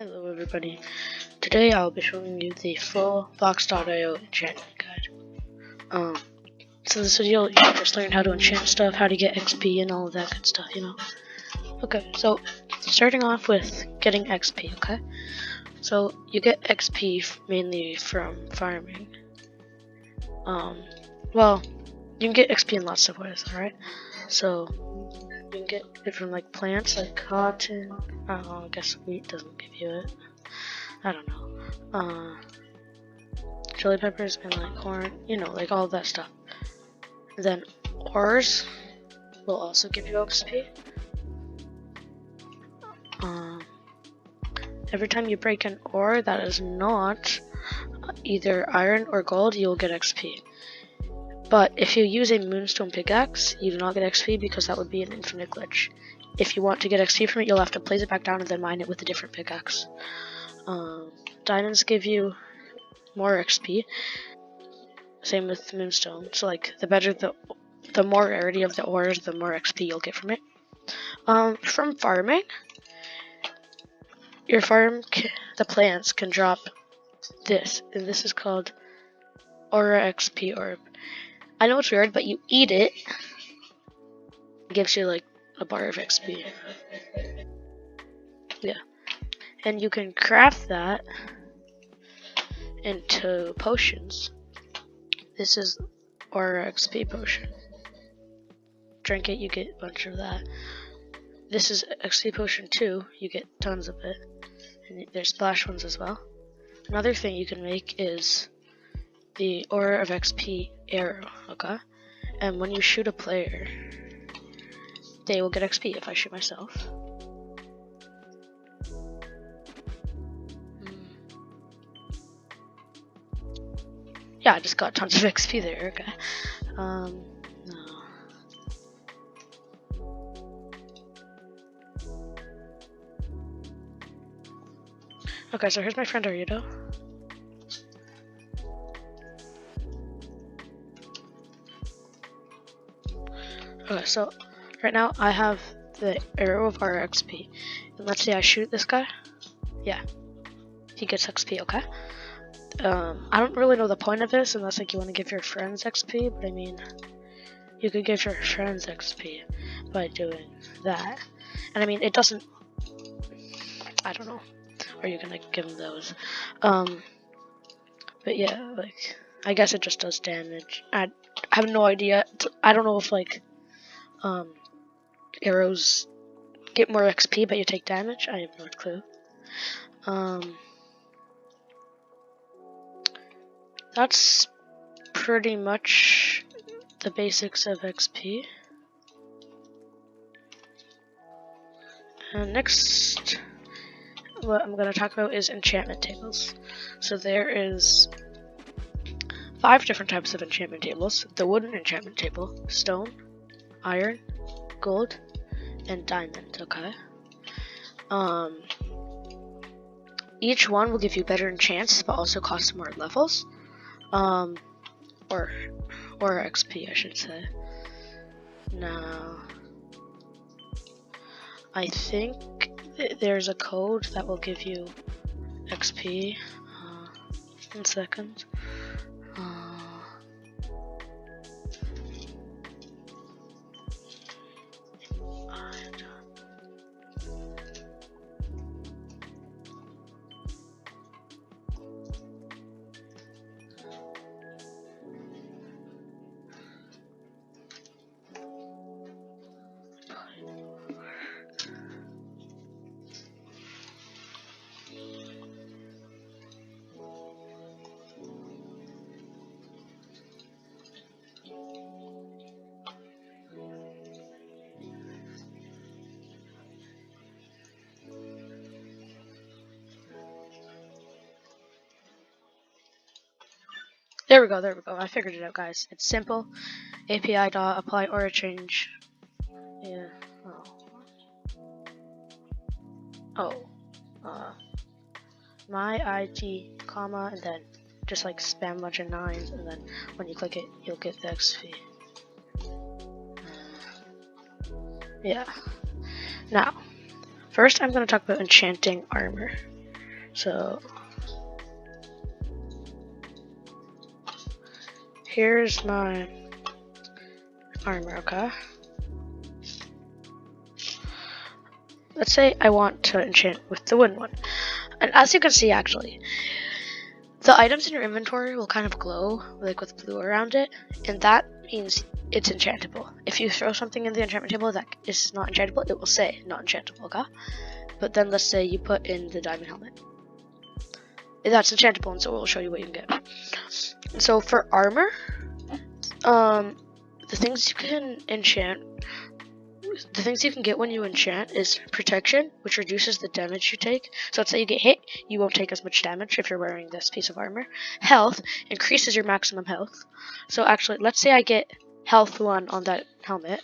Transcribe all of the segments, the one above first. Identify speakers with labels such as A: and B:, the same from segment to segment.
A: Hello everybody, today I'll be showing you the full Box.io enchantment guide. So this video, you just learn how to enchant stuff, how to get XP and all of that good stuff, Okay, so starting off with getting XP, okay? So you get XP mainly from farming. Well, you can get XP in lots of ways, alright? So you can get it from like plants like cotton. I guess wheat doesn't give you it. I don't know. Chili peppers and like corn, like all of that stuff. Then ores will also give you XP. Every time you break an ore that is not either iron or gold, you will get XP. But if you use a moonstone pickaxe, you do not get XP because that would be an infinite glitch. If you want to get XP from it, you'll have to place it back down and then mine it with a different pickaxe. Diamonds give you more XP. Same with moonstone. So like the better the more rarity of the ores, the more XP you'll get from it. From farming, your the plants can drop this, and this is called Aura XP Orb. I know it's weird, but you eat it, it gives you like a bar of XP. Yeah, and you can craft that into potions. This is Aura XP potion. Drink it, you get a bunch of that. This is XP potion 2, you get tons of it. And there's splash ones as well. Another thing you can make is the Aura of XP arrow, okay? And when you shoot a player, they will get XP if I shoot myself. Yeah, I just got tons of XP there, okay. No. Okay, so here's my friend Arito. Okay, so right now I have the arrow of RXP. And let's say I shoot this guy. Yeah, he gets XP, okay? I don't really know the point of this unless like you want to give your friends XP, but I mean, you could give your friends XP by doing that. And I mean, it doesn't, I don't know, or you can like give them those. But yeah, like, I guess it just does damage. I have no idea. I don't know if like, arrows get more XP but you take damage. I have no clue. That's pretty much the basics of XP. And next, what I'm going to talk about is enchantment tables. So there is 5 different types of enchantment tables. The wooden enchantment table, stone, iron, gold, and diamond, okay? Each one will give you better enchants, but also cost more levels. Or XP, I should say. Now, I think there's a code that will give you XP. 1 second. There we go. I figured it out, guys. It's simple. API.apply aura change. Yeah. My ID, comma, and then just like spam a bunch of 9s, and then when you click it, you'll get the XP. Yeah. Now, first I'm going to talk about enchanting armor. So here's my armor, okay? Let's say I want to enchant with the wooden one. And as you can see, actually, the items in your inventory will kind of glow, like with blue around it, and that means it's enchantable. If you throw something in the enchantment table that is not enchantable, it will say not enchantable, okay? But then let's say you put in the diamond helmet. That's enchantable, and so it will show you what you can get. So for armor, the things you can enchant, the things you can get when you enchant is protection, which reduces the damage you take. So let's say you get hit, you won't take as much damage if you're wearing this piece of armor. Health increases your maximum health. So actually, let's say I get health 1 on that helmet.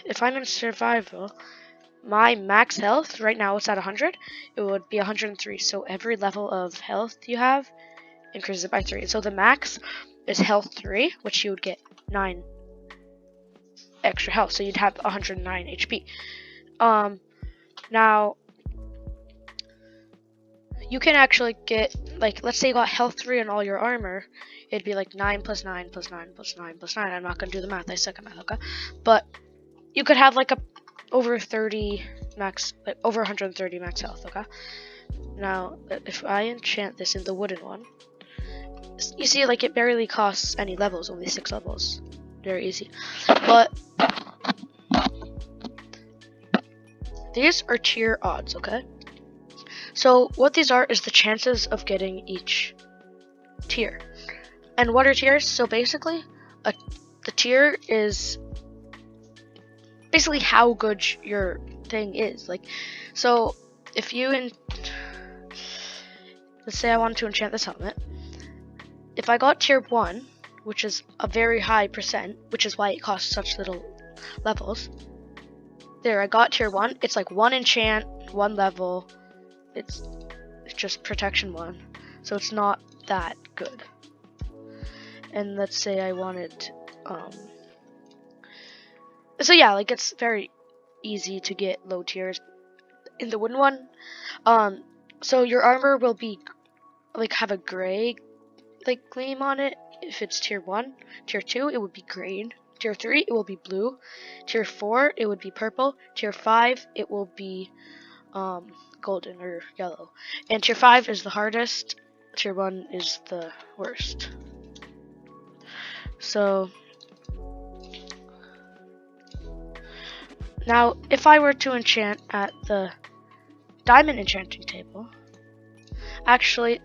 A: If I'm in survival, my max health right now it's at 100. It would be 103. So every level of health you have increases it by 3. And so the max is health 3, which you would get 9 extra health, so you'd have 109 HP. Now you can actually get, like, let's say you got health 3 on all your armor, it'd be like 9 plus 9 plus 9 plus 9 plus 9. I'm not gonna do the math, I suck at math, okay? But you could have like over 30 max, like over 130 max health, okay? Now if I enchant this in the wooden one, you see, like, it barely costs any levels, only 6 levels. Very easy. But these are tier odds, okay? So what these are is the chances of getting each tier. And what are tiers? So basically, the tier is basically how good your thing is. Like, so if you let's say I wanted to enchant this helmet. If I got tier 1, which is a very high percent, which is why it costs such little levels. There, I got tier 1. It's like 1 enchant, 1 level. It's just protection 1. So it's not that good. And let's say I wanted, so yeah, like, it's very easy to get low tiers in the wooden one. So your armor will be, like, have a gray, like, gleam on it if it's tier 1. Tier 2, it would be green. Tier 3, it will be blue. Tier 4, it would be purple. Tier 5, it will be golden or yellow. And tier 5 is the hardest. Tier 1 is the worst. So now if I were to enchant at the diamond enchanting table, actually,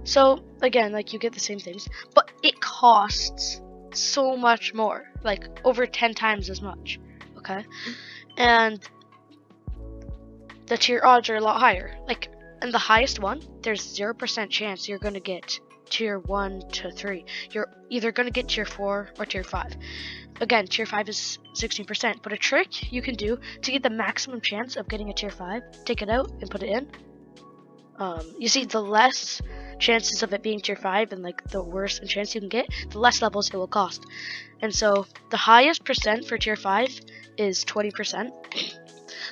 A: so again, like, you get the same things, but it costs so much more, like over 10 times as much, okay? And the tier odds are a lot higher. Like, in the highest one, there's 0% chance you're gonna get tier 1 to 3. You're either gonna get tier 4 or tier 5. Again, tier 5 is 16%, but a trick you can do to get the maximum chance of getting a tier 5, take it out and put it in. You see, the less chances of it being tier 5 and, like, the worse chance you can get, the less levels it will cost. And so the highest percent for tier 5 is 20%.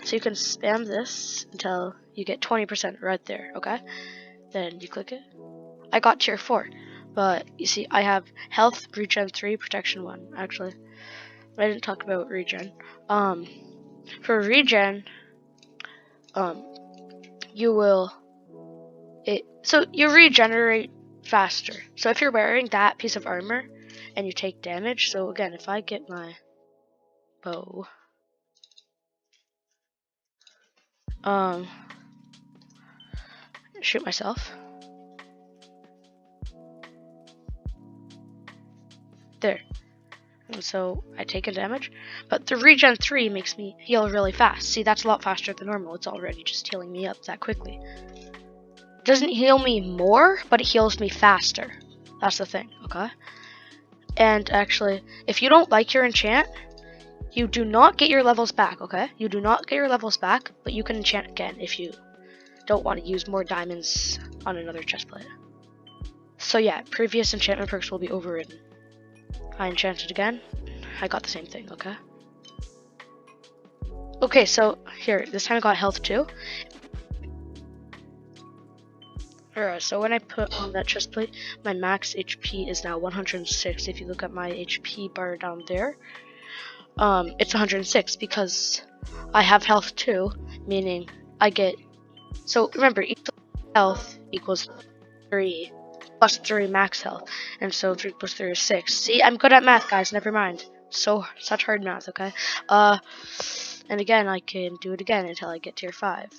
A: So you can spam this until you get 20% right there, okay? Then you click it. I got tier 4, but you see, I have health, regen 3, protection 1. Actually, I didn't talk about regen. For regen, so you regenerate faster. So if you're wearing that piece of armor and you take damage, so again, if I get my bow, shoot myself. There. And so I take a damage, but the regen 3 makes me heal really fast. See, that's a lot faster than normal. It's already just healing me up that quickly. It doesn't heal me more, but it heals me faster. That's the thing, okay? And actually, if you don't like your enchant, you do not get your levels back, okay? You do not get your levels back, but you can enchant again if you don't want to use more diamonds on another chestplate. So yeah, previous enchantment perks will be overridden. I enchanted again. I got the same thing, okay? Okay, so here, this time I got health 2. Alright, so when I put on that chest plate, my max HP is now 106. If you look at my HP bar down there, it's 106 because I have health 2, meaning I get. So remember, each health equals 3 plus 3 max health, and so 3 plus 3 is 6. See, I'm good at math, guys. Never mind. Such hard math, okay? And again, I can do it again until I get tier 5.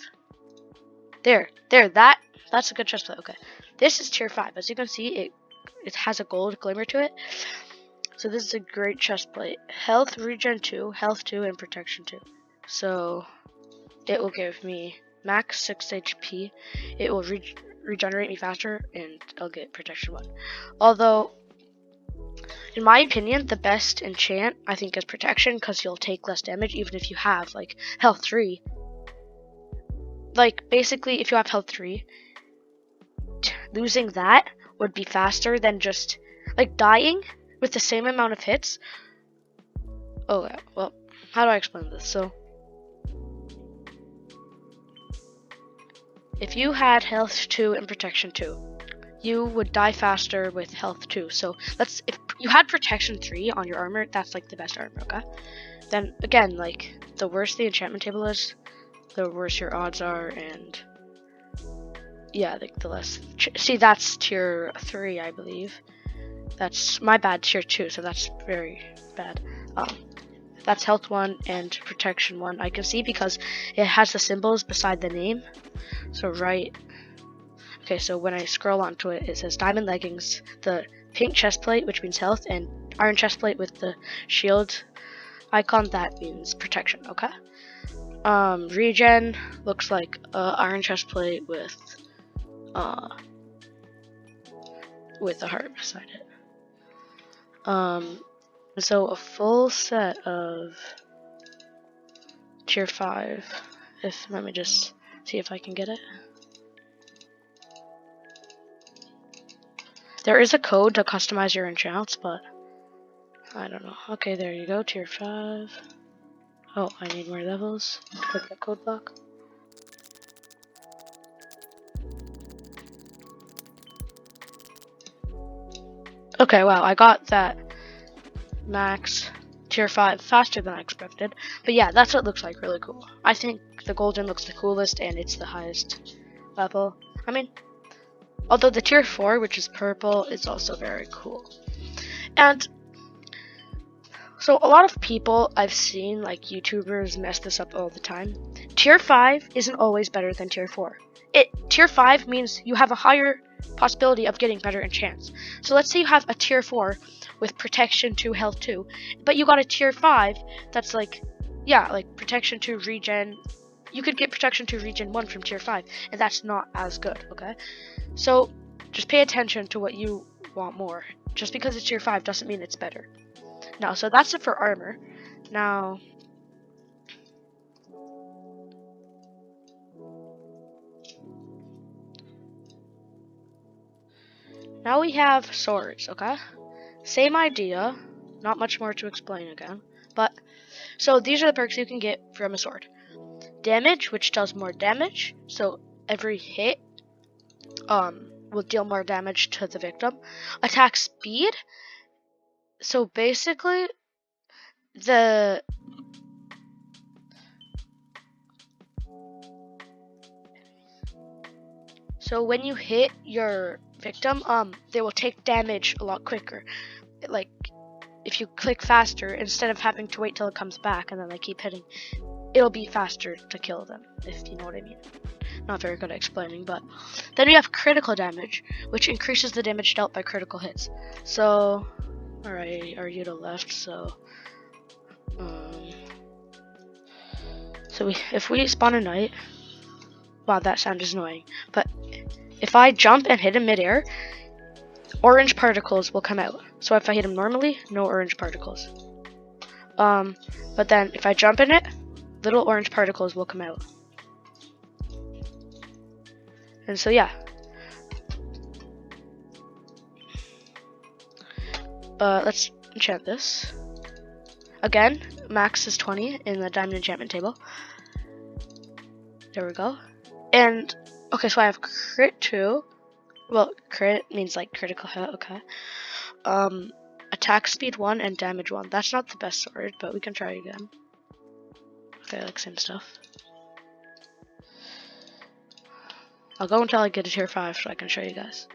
A: There, that's a good chest plate. Okay, this is tier 5. As you can see, it has a gold glimmer to it. So this is a great chest plate. Health regen 2, health 2, and protection 2. So it will give me max 6 HP. It will regenerate me faster, and I'll get protection 1. Although, in my opinion, the best enchant I think is protection, because you'll take less damage even if you have like health 3. Like basically, if you have health 3, losing that would be faster than just like dying with the same amount of hits. Oh well, how do I explain this? So if you had health 2 and protection 2, you would die faster with health 2. So if you had protection 3 on your armor, that's like the best armor, okay? Then again, like the worse the enchantment table is, the worse your odds are, and yeah, the less. See, that's tier 3, I believe. That's my bad, tier 2, so that's very bad. That's health 1 and protection 1. I can see because it has the symbols beside the name. So right. Okay, so when I scroll onto it, it says diamond leggings, the pink chest plate, which means health, and iron chest plate with the shield icon, that means protection, okay? Regen looks like iron chest plate with a heart beside it. So a full set of tier 5. Let me just see if I can get it. There is a code to customize your enchants, but I don't know. Okay, there you go, tier 5. Oh, I need more levels. Click that code block. Okay, wow, I got that max tier 5 faster than I expected. But yeah, that's what it looks like, really cool. I think the golden looks the coolest, and it's the highest level. I mean, although the tier 4, which is purple, is also very cool. And so a lot of people I've seen, like YouTubers, mess this up all the time. Tier 5 isn't always better than tier 4. Tier 5 means you have a higher possibility of getting better enchants. So let's say you have a tier 4 with protection 2, health 2, but you got a tier 5 that's like, yeah, like protection 2, regen. You could get protection 2, regen 1 from tier 5, and that's not as good, okay? So just pay attention to what you want more. Just because it's tier 5 doesn't mean it's better. Now, so that's it for armor. Now we have swords, okay? Same idea, not much more to explain again. But, so these are the perks you can get from a sword. Damage, which does more damage, so every hit will deal more damage to the victim. Attack speed, so basically so when you hit your victim, they will take damage a lot quicker. Like, if you click faster, instead of having to wait till it comes back and then they keep hitting, it'll be faster to kill them, if you know what I mean. Not very good at explaining, but then we have critical damage, which increases the damage dealt by critical hits. So, alright, are you to left? So, if we spawn a knight, wow, that sound is annoying. But if I jump and hit him midair, orange particles will come out. So if I hit him normally, no orange particles. But then if I jump in it, little orange particles will come out. And so yeah. But let's enchant this. Again, max is 20 in the diamond enchantment table. There we go. And okay, so I have crit 2. Well, crit means like critical hit. Okay. Attack speed 1 and damage 1. That's not the best sword, but we can try again. Okay, like same stuff. I'll go until I get a tier 5 so I can show you guys.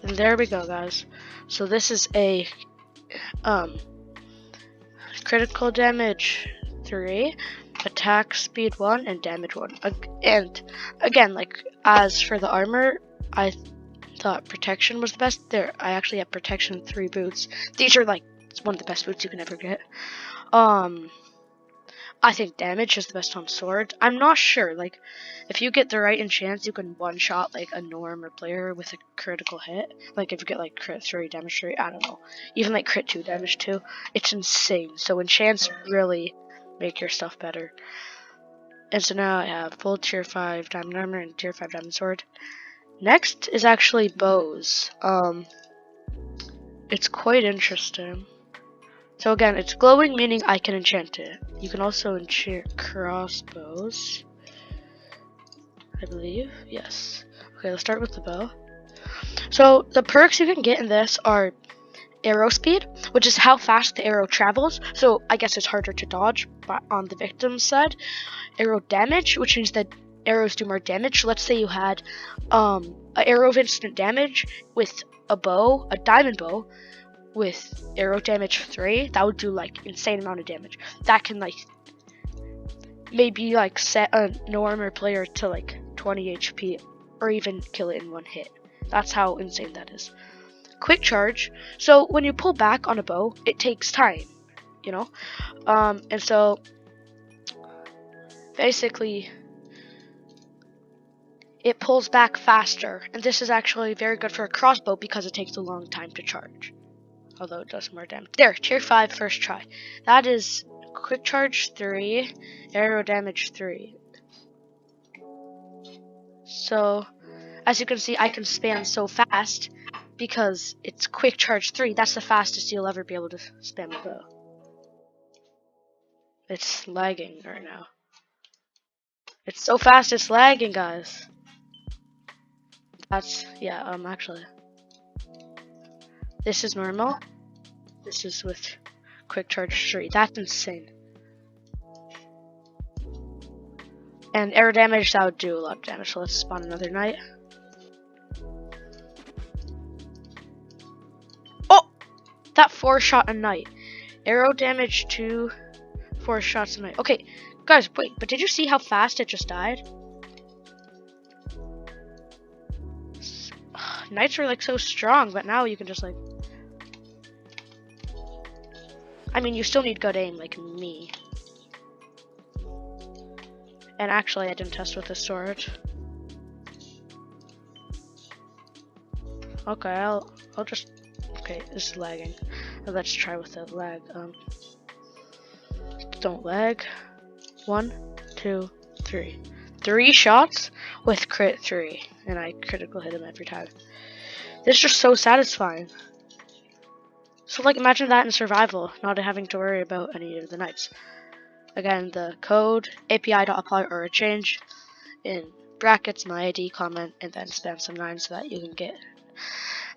A: And there we go, guys. So this is a critical damage 3, attack speed 1, and damage 1. And again, like as for the armor, I thought protection was the best. There, I actually have protection 3 boots. These are like one of the best boots you can ever get. I think damage is the best on sword. I'm not sure. Like, if you get the right enchants, you can one-shot like a norm or player with a critical hit. Like if you get like crit 3, damage 3, I don't know. Even like crit 2, damage 2. It's insane. So enchants really make your stuff better. And so now I have full tier 5 diamond armor and tier 5 diamond sword. Next is actually bows. It's quite interesting. So again, it's glowing, meaning I can enchant it. You can also enchant crossbows, I believe. Yes. Okay, let's start with the bow. So the perks you can get in this are arrow speed, which is how fast the arrow travels. So I guess it's harder to dodge, but on the victim's side. Arrow damage, which means that arrows do more damage. So let's say you had an arrow of instant damage with a bow, a diamond bow, with arrow damage 3, that would do like insane amount of damage. That can like maybe like set a normal player to like 20 HP or even kill it in one hit. That's how insane that is. Quick charge. So when you pull back on a bow, it takes time, you know? And so basically it pulls back faster. And this is actually very good for a crossbow because it takes a long time to charge. Although it does more damage. There, tier 5 first try. That is quick charge 3, arrow damage 3. So, as you can see, I can spam so fast because it's quick charge 3. That's the fastest you'll ever be able to spam a bow. It's lagging right now. It's so fast, it's lagging, guys. That's, yeah, actually. This is normal. This is with quick charge 3. That's insane. And arrow damage, that would do a lot of damage. So let's spawn another knight. Oh! That 4-shot a knight. Arrow damage 2, 4 shots a knight. Okay, guys, wait, but did you see how fast it just died? Knights are like so strong, but now you can just like... I mean, you still need good aim, like me. And actually, I didn't test with the sword. Okay, I'll just... Okay, this is lagging. Let's try with the lag. Don't lag. 1, 2, 3. 3 shots with crit 3. And I critical hit him every time. This is just so satisfying. So like imagine that in survival, not having to worry about any of the knights. Again, the code API.apply or change in brackets my ID, comment, and then spam some 9 so that you can get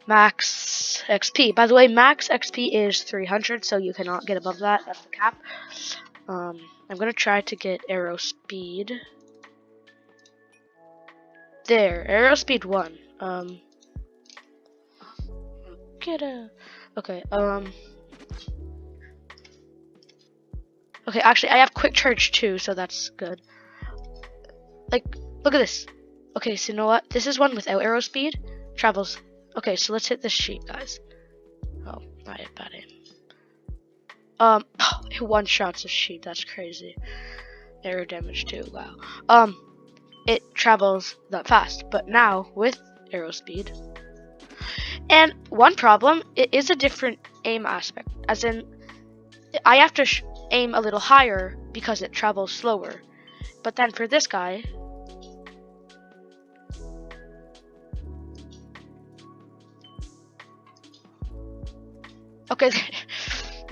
A: max XP. By the way, max XP is 300, so you cannot get above that. That's the cap. I'm gonna try to get arrow speed. There, arrow speed 1. Get a. Okay, okay, actually, I have quick charge 2, so that's good. Like, look at this. Okay, so you know what? This is one without arrow speed. Travels. Okay, so let's hit this sheep, guys. Oh, I had bad aim. It one-shots a sheep. That's crazy. Arrow damage too. Wow. It travels that fast, but now with arrow speed. And one problem, it is a different aim aspect. As in, I have to aim a little higher because it travels slower. But then for this guy, okay,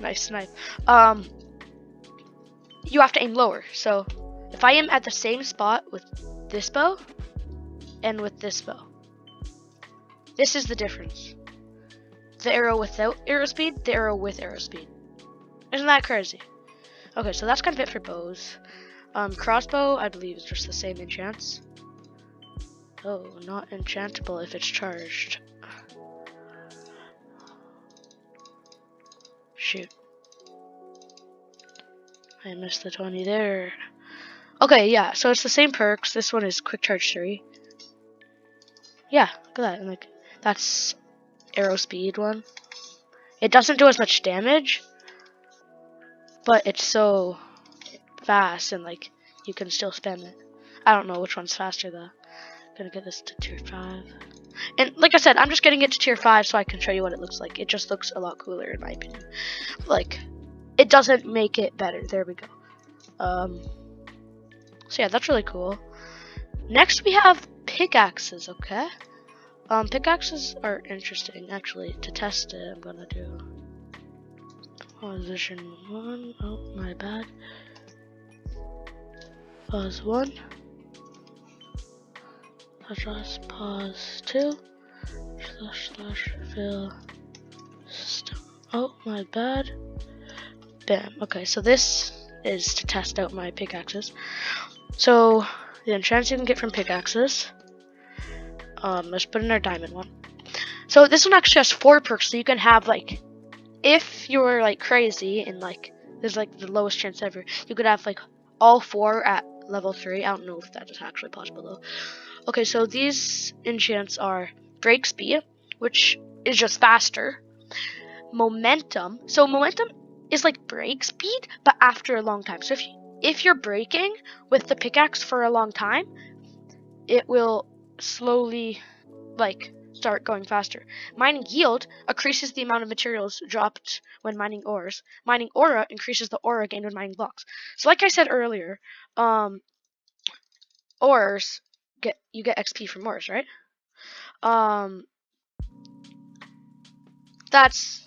A: nice knife. You have to aim lower. So if I am at the same spot with this bow and with this bow, this is the difference. The arrow without arrow speed, the arrow with arrow speed. Isn't that crazy? Okay, so that's kind of it for bows. Crossbow, I believe, is just the same enchants. Oh, not enchantable if it's charged. Shoot. I missed the 20 there. Okay, yeah, so it's the same perks. This one is quick charge 3. Yeah, look at that. And like, that's arrow speed 1. It doesn't do as much damage, but it's so fast and like you can still spam it. I don't know which one's faster though. Gonna get this to tier 5. And like I said, I'm just getting it to tier 5 so I can show you what it looks like. It just looks a lot cooler in my opinion. Like, it doesn't make it better. There we go. So yeah, that's really cool. Next we have pickaxes, okay? Pickaxes are interesting. Actually, to test it, I'm gonna do position 1. Oh, my bad. Pause 1. Pause 2. / fill system. Oh, my bad. Bam. Okay, so this is to test out my pickaxes. So the enchants you can get from pickaxes. Let's put in our diamond one. So this one actually has 4 perks, so you can have like, if you're like crazy and like there's like the lowest chance ever, you could have like all 4 at level 3. I don't know if that is actually possible though. Okay, so these enchants are break speed, which is just faster. Momentum. So momentum is like break speed, but after a long time. So if you're breaking with the pickaxe for a long time, it will slowly like start going faster. Mining yield increases the amount of materials dropped when mining ores. Mining aura increases the aura gained when mining blocks. So like I said earlier, ores you get XP from ores, right? That's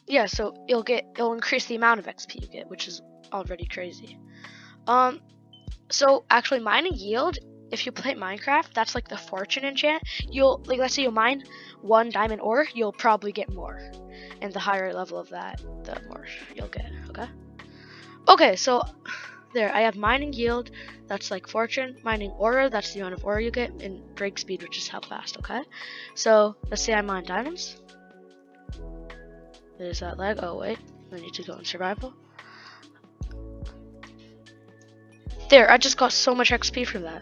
A: yeah, so it'll increase the amount of XP you get, which is already crazy. So actually mining yield, if you play Minecraft, that's like the fortune enchant. You'll like, let's say you mine 1 diamond ore, you'll probably get more. And the higher level of that, the more you'll get, okay? Okay, so there, I have mining yield, that's like fortune, mining aura, that's the amount of aura you get, and break speed, which is how fast, okay? So let's say I mine diamonds. There's that lag. Oh wait, I need to go in survival. There, I just got so much XP from that.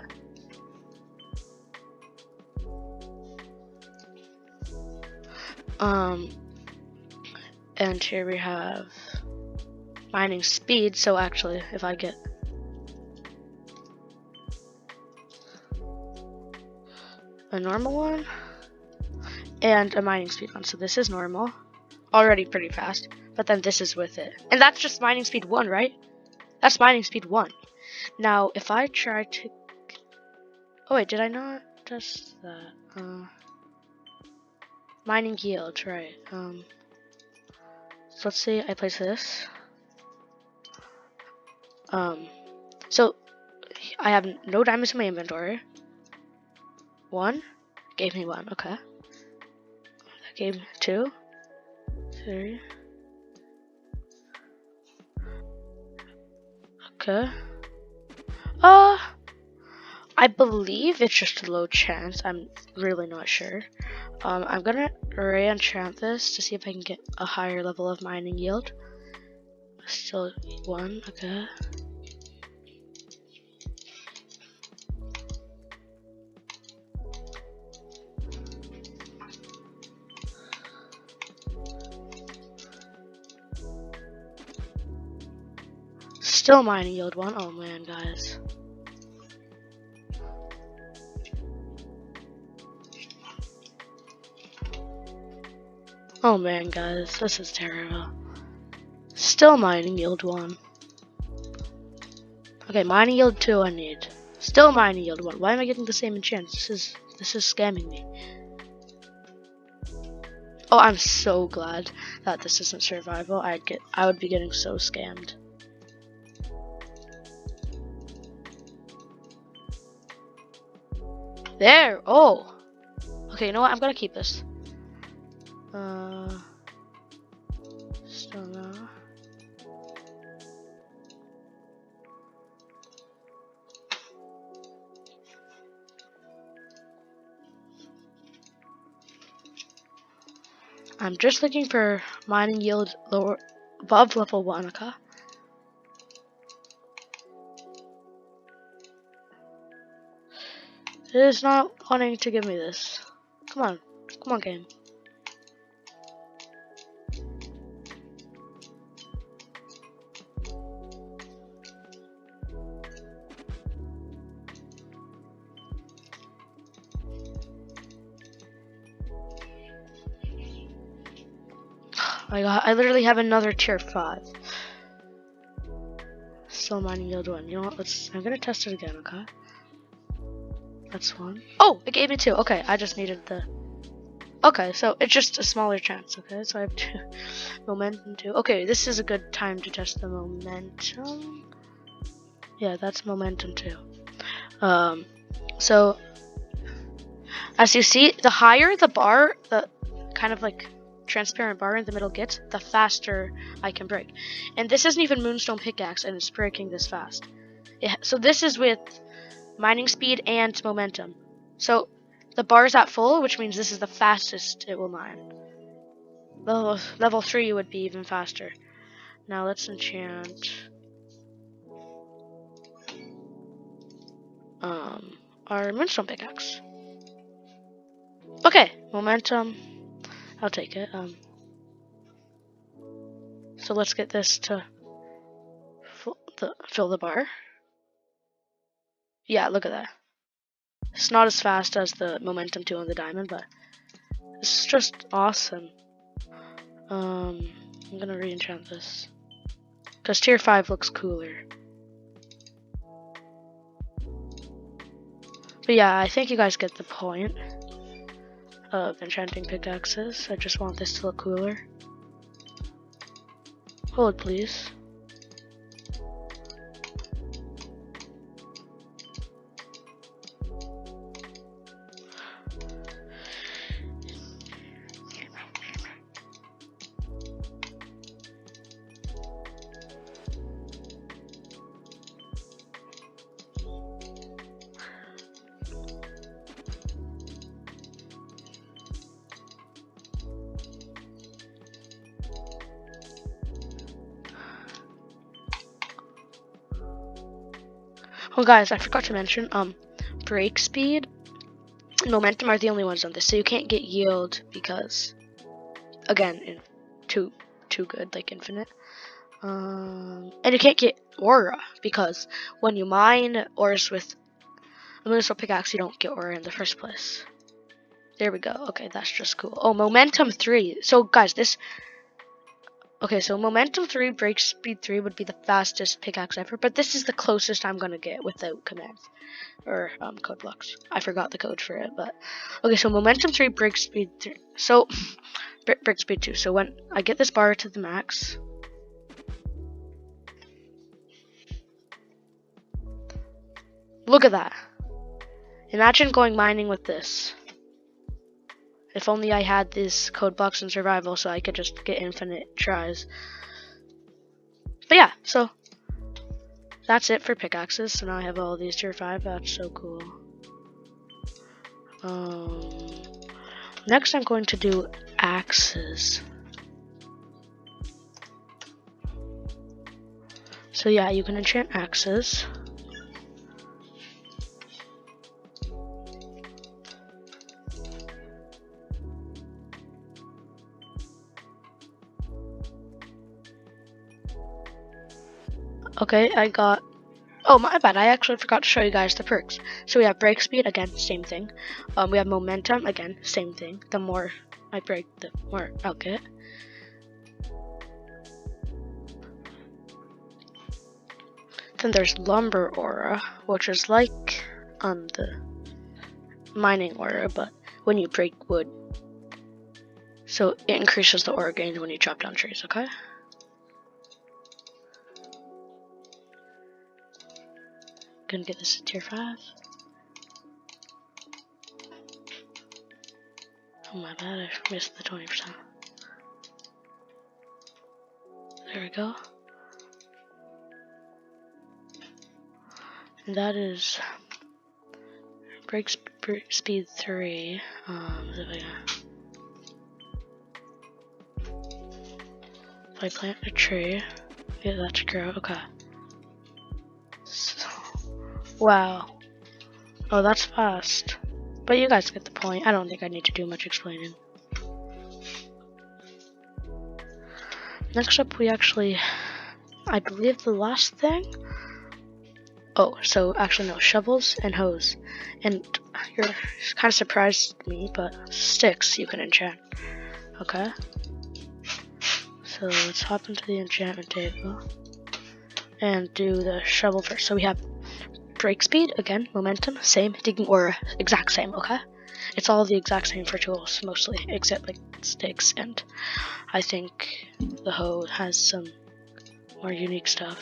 A: And here we have mining speed. So actually, if I get a normal one and a mining speed one, so this is normal, already pretty fast, but then this is with it, and that's just mining speed 1, right? That's mining speed 1. Now, if I try to, oh wait, did I not test that? Mining yield, right? So let's say I place this. So I have no diamonds in my inventory. 1 gave me 1. Okay. That gave me 2, 3. Okay. I believe it's just a low chance. I'm really not sure. I'm gonna re-enchant this to see if I can get a higher level of mining yield. Still 1, okay. Still mining yield 1. Oh man, guys. Oh man, guys, this is terrible. Still mining yield 1. Okay, mining yield 2 I need. Still mining yield 1. Why am I getting the same enchants? This is scamming me. Oh, I'm so glad that this isn't survival. I would be getting so scammed. There. Oh. Okay, you know what? I'm gonna keep this. Still no. I'm just looking for mining yield lower above level 1, okay? It is not wanting to give me this. Come on. Come on, game. I literally have another tier 5. Still mining yield 1. You know what? I'm gonna test it again, okay? That's 1. Oh, it gave me 2. Okay, I just needed the. Okay, so it's just a smaller chance. Okay, so I have 2 momentum 2. Okay, this is a good time to test the momentum. Yeah, that's momentum 2. So as you see, the higher the bar, the kind of like transparent bar in the middle gets, the faster I can break. And this isn't even Moonstone Pickaxe, and it's breaking this fast. So this is with mining speed and momentum. So the bar is at full, which means this is the fastest it will mine. Level 3 would be even faster. Now let's enchant our Moonstone Pickaxe. Okay, momentum. I'll take it. So let's get this to fill the bar. Yeah, look at that. It's not as fast as the momentum 2 on the diamond, but it's just awesome. I'm gonna re-enchant this because tier 5 looks cooler. But yeah, I think you guys get the point of enchanting pickaxes. I just want this to look cooler. Hold, please. Oh guys, I forgot to mention, break speed and momentum are the only ones on this, so you can't get yield because, again, too good, like infinite. And you can't get aura because when you mine ores with a moonstone pickaxe, you don't get aura in the first place. There we go. Okay, that's just cool. Oh, momentum 3. So guys, okay, so momentum 3, break speed 3 would be the fastest pickaxe ever, but this is the closest I'm gonna get without commands or code blocks. I forgot the code for it, but okay. So momentum 3, break speed 3. So break speed 2. So when I get this bar to the max, look at that. Imagine going mining with this. If only I had this code box in survival so I could just get infinite tries. But yeah, so that's it for pickaxes. So now I have all these tier 5. That's so cool. Next I'm going to do axes. So yeah, you can enchant axes. Okay, I got... Oh, my bad. I actually forgot to show you guys the perks. So we have break speed, again, same thing. We have momentum, again, same thing. The more I break, the more I'll get. Then there's lumber aura, which is like on the mining aura, but when you break wood. So it increases the aura gain when you chop down trees, okay? Gonna get this at tier 5. Oh my bad, I missed the 20%. There we go. And that is break speed 3. If I plant a tree, get that to grow. Okay. So, wow. Oh, that's fast. But you guys get the point. I don't think I need to do much explaining. Next up, we actually, I believe the last thing. Oh, so actually no, shovels and hoes. And you're kind of surprised me, but sticks you can enchant. Okay. So let's hop into the enchantment table and do the shovel first. So we have break speed, again, momentum, same, digging aura, exact same, okay? It's all the exact same for tools, mostly, except like sticks, and I think the hoe has some more unique stuff.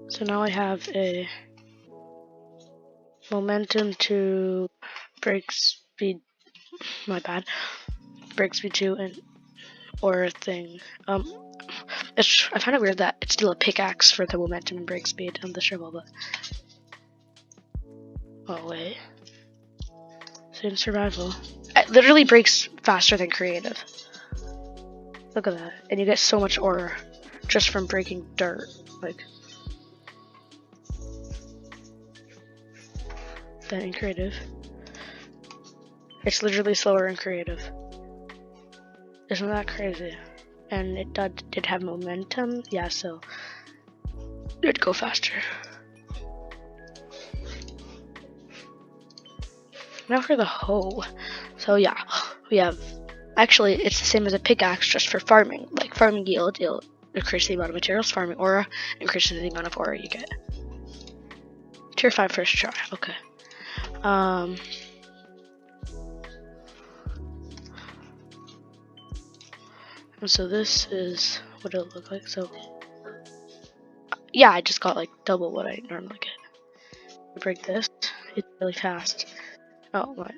A: So now I have a momentum to break speed, my bad, break speed 2 and aura thing. I find it weird that it's still a pickaxe for the momentum and break speed and the shovel, but oh wait. So in survival, it literally breaks faster than creative. Look at that, and you get so much aura just from breaking dirt. Like, than in creative. It's literally slower in creative. Isn't that crazy? And it did have momentum, yeah, so it'd go faster. Now for the hoe. So yeah, we have, actually it's the same as a pickaxe just for farming. Like farming yield, it'll increase the amount of materials, farming aura increases the amount of aura you get. Tier 5 first try, okay. And so this is what it'll look like. So yeah, I just got like double what I normally get. Break this, it's really fast. Oh, I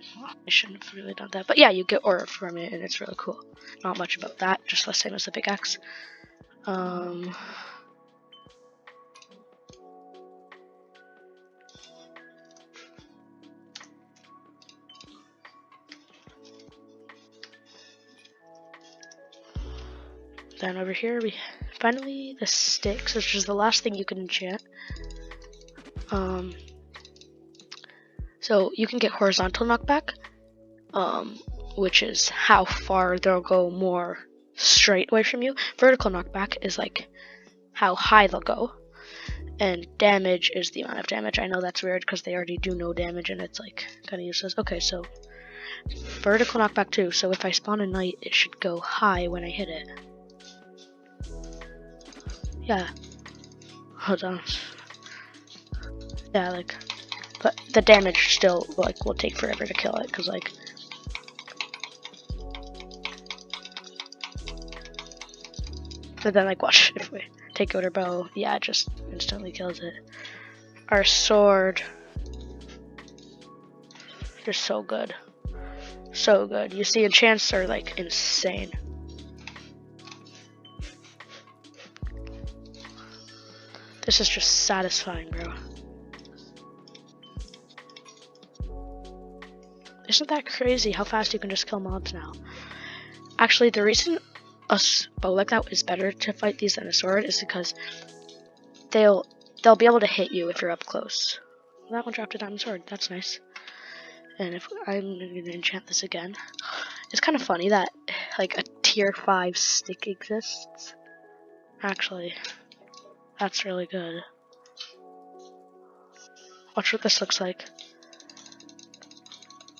A: shouldn't have really done that. But yeah, you get aura from it, and it's really cool. Not much about that, just the same as the pickaxe. Then over here, we finally the sticks, which is the last thing you can enchant. So you can get horizontal knockback, which is how far they'll go more straight away from you. Vertical knockback is like how high they'll go, and damage is the amount of damage. I know that's weird because they already do no damage and it's like kind of useless. Okay, so vertical knockback too. So if I spawn a knight, it should go high when I hit it. Yeah. Hold on. Yeah, like, but the damage still, like, will take forever to kill it, because, like, but then, like, watch, if we take out our bow, yeah, it just instantly kills it. Our sword, just so good. So good. You see, enchants are, like, insane. This is just satisfying, bro. Isn't that crazy how fast you can just kill mobs now? Actually, the reason a bow like that is better to fight these than a sword is because they'll be able to hit you if you're up close. That one dropped a diamond sword. That's nice. And if I'm gonna enchant this again, it's kind of funny that like a tier 5 stick exists. Actually, that's really good. Watch what this looks like.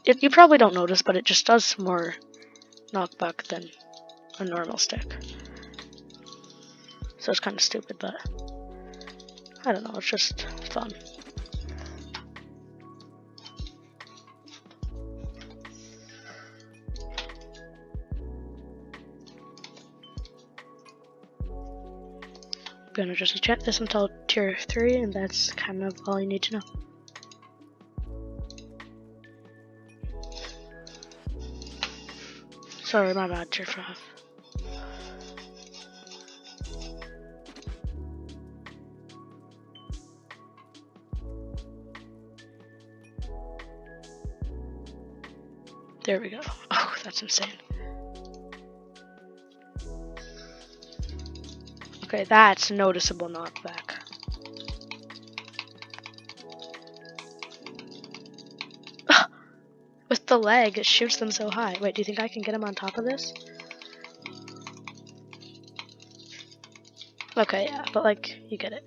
A: You probably don't notice, but it just does more knockback than a normal stick. So it's kind of stupid, but I don't know, it's just fun. I'm gonna just enchant this until tier 3, and that's kind of all you need to know. Sorry, my bad, tier 5. There we go. Oh, that's insane. Okay, that's noticeable knockback. With the leg, it shoots them so high. Wait, do you think I can get him on top of this? Okay, yeah, but like, you get it.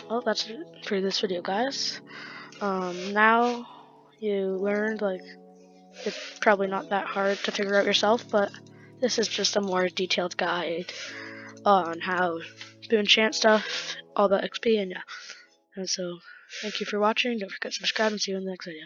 A: Well, that's it for this video, guys. Now you learned, like, it's probably not that hard to figure out yourself, but this is just a more detailed guide on how to enchant stuff, all the XP, and yeah. And so, thank you for watching. Don't forget to subscribe and see you in the next video.